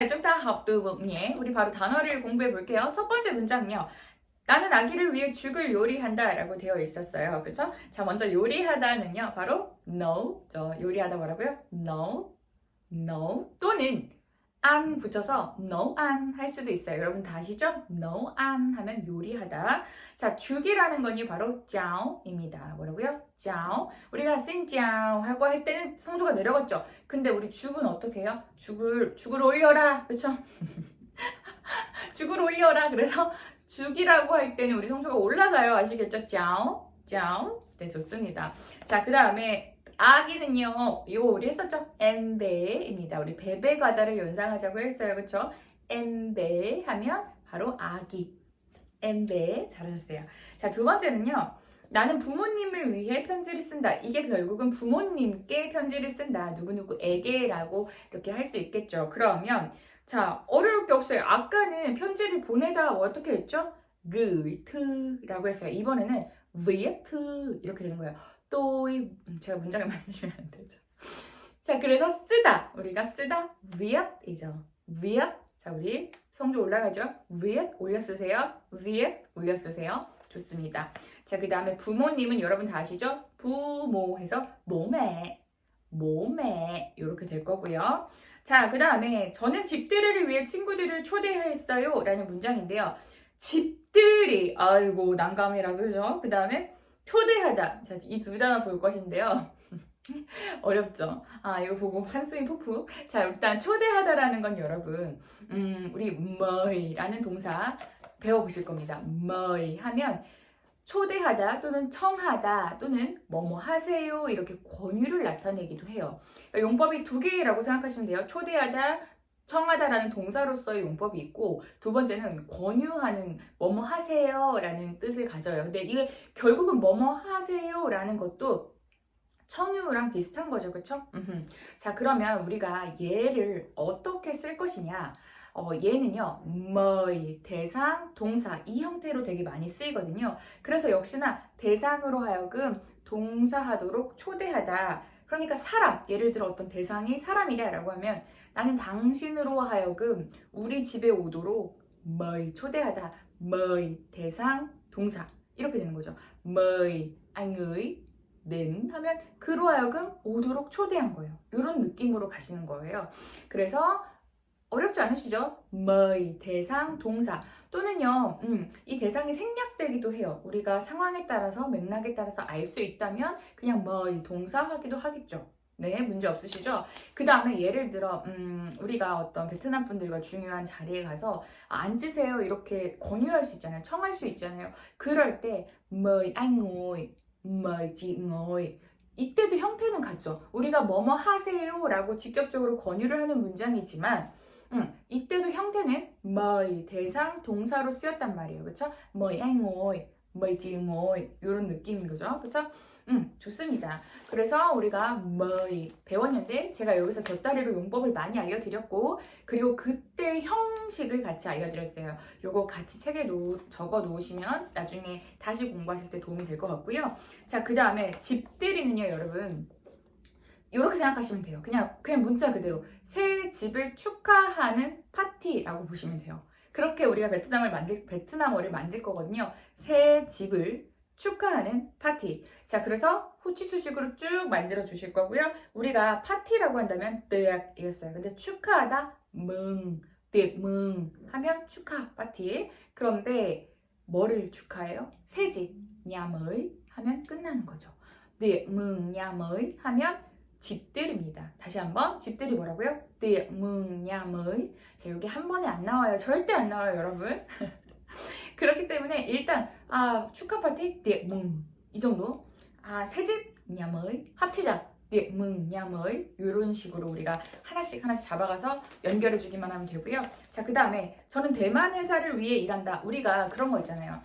chúng ta học từ vựng nhé. 우리 바로 단어를 공부해 볼게요. 첫 번째 문장은요. 나는 아기를 위해 죽을 요리한다 라고 되어 있었어요. 그쵸? 자, 먼저 요리하다는요. 바로 no. 요리하다 뭐라고요? no. no. 또는 안 붙여서 no 안 할 수도 있어요. 여러분 다 아시죠? no 안 하면 요리하다. 자, 죽이라는 건요 바로 짜오입니다. 뭐라고요? 짜오. 우리가 싱짜오 하고 할 때는 성조가 내려갔죠. 근데 우리 죽은 어떻게 해요? 죽을 올려라. 그쵸? 죽을 올려라. 그래서 죽이라고 할 때는 우리 성조가 올라가요. 아시겠죠? 짜오. 짜오. 네, 좋습니다. 자, 그 다음에 아기는요, 이거 우리 했었죠? 엠베입니다. 우리 베베 과자를 연상하자고 했어요. 그쵸? 엠베 하면 바로 아기. 엠베. 잘하셨어요. 자, 두 번째는요. 나는 부모님을 위해 편지를 쓴다. 이게 결국은 부모님께 편지를 쓴다. 누구누구에게라고 이렇게 할 수 있겠죠. 그러면 자, 어려울 게 없어요. 아까는 편지를 보내다 어떻게 했죠? gử이트라고 했어요. 이번에는 viết 이렇게 되는 거예요. 또 제가 문장을 만들면 안 되죠. 자, 그래서 쓰다. 우리가 쓰다 viết 이죠. viết. 자, 우리 성조 올라가죠. viết 올려 쓰세요. viết 올려 쓰세요. 좋습니다. 자, 그 다음에 부모님은 여러분 다 아시죠? 부모 해서 몸에 이렇게 될 거고요. 자, 그 다음에 저는 집들이를 위해 친구들을 초대했어요 라는 문장인데요. 집들이 아이고 난감해라 그죠? 그 다음에 초대하다. 자, 이 두 단어 볼 것인데요. 어렵죠? 아, 이거 보고 한숨이 푹푹. 자, 일단 초대하다라는 건 여러분, 우리 뭐이라는 동사 배워보실 겁니다. 뭐이 하면 초대하다 또는 청하다 또는 뭐뭐 하세요 이렇게 권유를 나타내기도 해요. 용법이 두 개라고 생각하시면 돼요. 초대하다, 청하다라는 동사로서의 용법이 있고 두 번째는 권유하는 뭐뭐 하세요라는 뜻을 가져요. 근데 이게 결국은 뭐뭐 하세요라는 것도 청유랑 비슷한 거죠, 그쵸? 자, 그러면 우리가 얘를 어떻게 쓸 것이냐? 얘는요, 뭐이, 대상, 동사 이 형태로 되게 많이 쓰이거든요. 그래서 역시나 대상으로 하여금 동사하도록 초대하다. 그러니까 사람, 예를 들어 어떤 대상이 사람이다라고 하면 나는 당신으로 하여금 우리 집에 오도록 뭐이, 초대하다. 뭐이, 대상, 동사 이렇게 되는 거죠. 뭐이, anh 는 하면 그로 하여금 오도록 초대한 거예요. 이런 느낌으로 가시는 거예요. 그래서 어렵지 않으시죠? 뭐이, 대상, 동사 또는요 이 대상이 생략되기도 해요. 우리가 상황에 따라서 맥락에 따라서 알 수 있다면 그냥 뭐이, 동사 하기도 하겠죠. 네, 문제 없으시죠? 그 다음에 예를 들어 우리가 어떤 베트남 분들과 중요한 자리에 가서 앉으세요 이렇게 권유할 수 있잖아요. 청할 수 있잖아요. 그럴 때 mời anh ngồi, mời chị ngồi 이때도 형태는 같죠. 우리가 뭐뭐 하세요 라고 직접적으로 권유를 하는 문장이지만 이때도 형태는 mời 대상 동사로 쓰였단 말이에요. 그쵸? mời anh ngồi, mời chị ngồi 이런 느낌인 거죠. 그쵸? 좋습니다. 그래서 우리가 mời 배웠는데 제가 여기서 곁다리로 용법을 많이 알려드렸고 그리고 그때 형식을 같이 알려드렸어요. 요거 같이 책에 적어 놓으시면 나중에 다시 공부하실 때 도움이 될 것 같고요. 자, 그 다음에 집들이는요, 여러분. 이렇게 생각하시면 돼요. 그냥 문자 그대로 새 집을 축하하는 파티라고 보시면 돼요. 그렇게 우리가 베트남어를 만들 거거든요. 새 집을 축하하는 파티. 자, 그래서 후치수식으로 쭉 만들어 주실 거고요. 우리가 파티라고 한다면 뜨약이었어요. 근데 축하하다 뭉, 뜨มึง하면 축하 파티. 그런데 뭐를 축하해요? 새 집, 냐mới 하면 끝나는 거죠. 뜨มึง냐mới 하면 집들입니다. 다시 한번 집들이 뭐라고요? 뜨มึง냐mới. 자, 여기 한 번에 안 나와요. 절대 안 나와요, 여러분. 그렇기 때문에 일단 축하 파티 뜨มึง이 정도. 새집 냐mới 합치자 뜨มึง냐mới 이런 식으로 우리가 하나씩 잡아가서 연결해 주기만 하면 되고요. 자, 그 다음에 저는 대만 회사를 위해 일한다. 우리가 그런 거 있잖아요.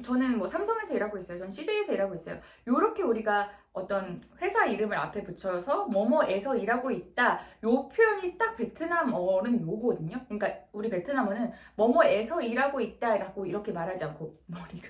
저는 뭐 삼성에서 일하고 있어요. 전 CJ에서 일하고 있어요. 요렇게 우리가 어떤 회사 이름을 앞에 붙여서 뭐뭐에서 일하고 있다. 요 표현이 딱 베트남어는 요거든요. 그러니까 우리 베트남어는 뭐뭐에서 일하고 있다라고 이렇게 말하지 않고 머리가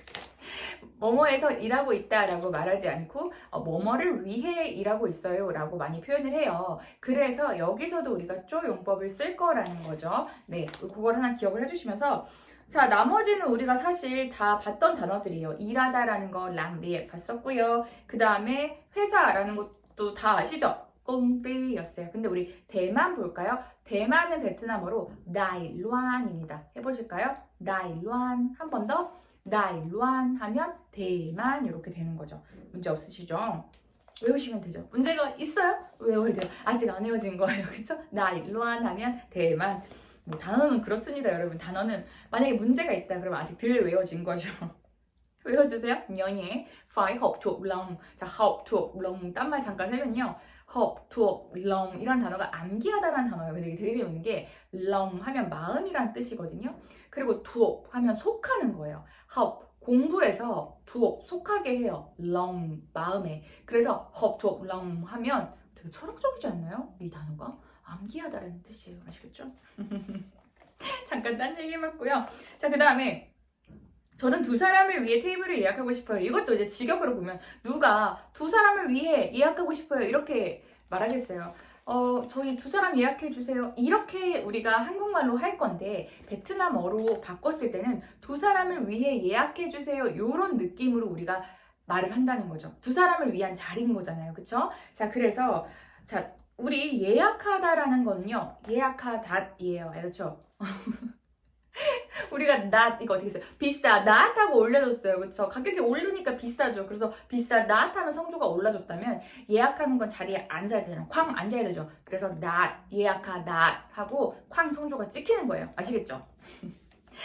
뭐뭐에서 일하고 있다라고 말하지 않고 뭐뭐를 위해 일하고 있어요라고 많이 표현을 해요. 그래서 여기서도 우리가 쪼 용법을 쓸 거라는 거죠. 네, 그걸 하나 기억을 해주시면서 자, 나머지는 우리가 사실 다 봤던 단어들이에요. 일하다라는 거 랑리에 봤었고요. 그 다음에 회사라는 것도 다 아시죠? 꽁띠였어요. 근데 우리 대만 볼까요? 대만은 베트남어로 나이루안입니다. 해보실까요? 나이루안. 한 번 더. 나이루안 하면 대만 이렇게 되는 거죠. 문제 없으시죠? 외우시면 되죠. 문제가 있어요? 외워야 돼요. 아직 안 외워진 거예요. 그렇죠? 나이루안 하면 대만. 뭐 단어는 그렇습니다, 여러분. 단어는 만약에 문제가 있다 그러면 아직 덜 외워진 거죠. 외워주세요. nhớ phải học thuộc lòng. 자, học thuộc lòng 딴말 잠깐 세면요. học thuộc lòng 이란 단어가 암기하다라는 단어예요. 근데 되게 재밌는 게 lòng 하면 마음이란 뜻이거든요. 그리고 thuộc 하면 속하는 거예요. học 공부해서 thuộc 속하게 해요. lòng 마음에. 그래서 học thuộc lòng 하면 되게 철학적이지 않나요? 이 단어가 암기하다라는 뜻이에요. 아시겠죠? 잠깐 딴 얘기 해봤고요. 자, 그 다음에 저는 두 사람을 위해 테이블을 예약하고 싶어요. 이것도 이제 직역으로 보면 누가 두 사람을 위해 예약하고 싶어요. 이렇게 말하겠어요. 저희 두 사람 예약해 주세요. 이렇게 우리가 한국말로 할 건데 베트남어로 바꿨을 때는 두 사람을 위해 예약해 주세요. 이런 느낌으로 우리가 말을 한다는 거죠. 두 사람을 위한 자리인 거잖아요. 그쵸? 자, 그래서 자, 우리 예약하다라는 건요. 예약하다이에요. 알겠죠? 우리가 not 이거 어떻게 써요? 비싸 not 하고 올려줬어요. 그쵸? 가격이 오르니까 비싸죠. 그래서 비싸 not 하면 성조가 올라줬다면 예약하는 건 자리에 앉아야 되잖아요. 쾅 앉아야 되죠. 그래서 not 예약하다 하고 쾅 성조가 찍히는 거예요. 아시겠죠?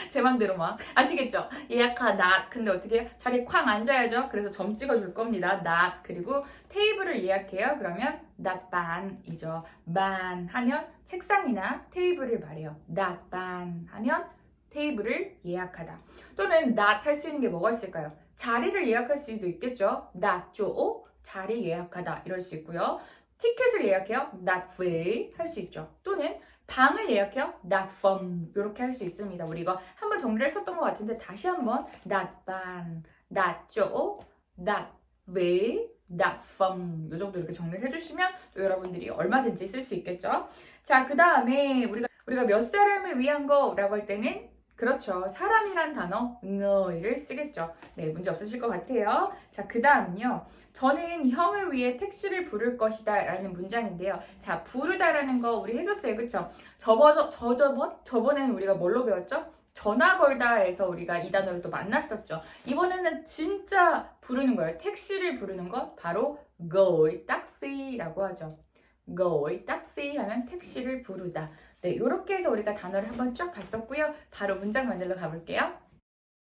제 맘대로 막 아시겠죠? 예약하다 근데 어떻게 해요? 자리에 쾅 앉아야죠. 그래서 점 찍어줄 겁니다. not 그리고 테이블을 예약해요. 그러면 not 반이죠. 반 하면 책상이나 테이블을 말해요. not 반 하면 테이블을 예약하다. 또는 not 할 수 있는 게 뭐가 있을까요? 자리를 예약할 수도 있겠죠. not 조 자리 예약하다 이럴 수 있고요. 티켓을 예약해요. not vé 할 수 있죠. 또는 방을 예약해요. not phòng 이렇게 할 수 있습니다. 우리 이거 한번 정리를 했었던 것 같은데 다시 한번 not bàn, not 조, not vé, not phòng 이 정도 이렇게 정리를 해주시면 또 여러분들이 얼마든지 쓸 수 있겠죠. 자, 그 다음에 우리가 몇 사람을 위한 거라고 할 때는 그렇죠. 사람이란 단어 ngời를 쓰겠죠. 네, 문제 없으실 것 같아요. 자, 그 다음은요. 저는 형을 위해 택시를 부를 것이다 라는 문장인데요. 자, 부르다라는 거 우리 했었어요. 그쵸? 저번에는 우리가 뭘로 배웠죠? 전화 걸다에서 우리가 이 단어를 또 만났었죠. 이번에는 진짜 부르는 거예요. 택시를 부르는 것 바로 gọi taxi라고 하죠. gọi taxi 하면 택시를 부르다. 네, 이렇게 해서 우리가 단어를 한번 쫙 봤었고요. 바로 문장 만들러 가볼게요.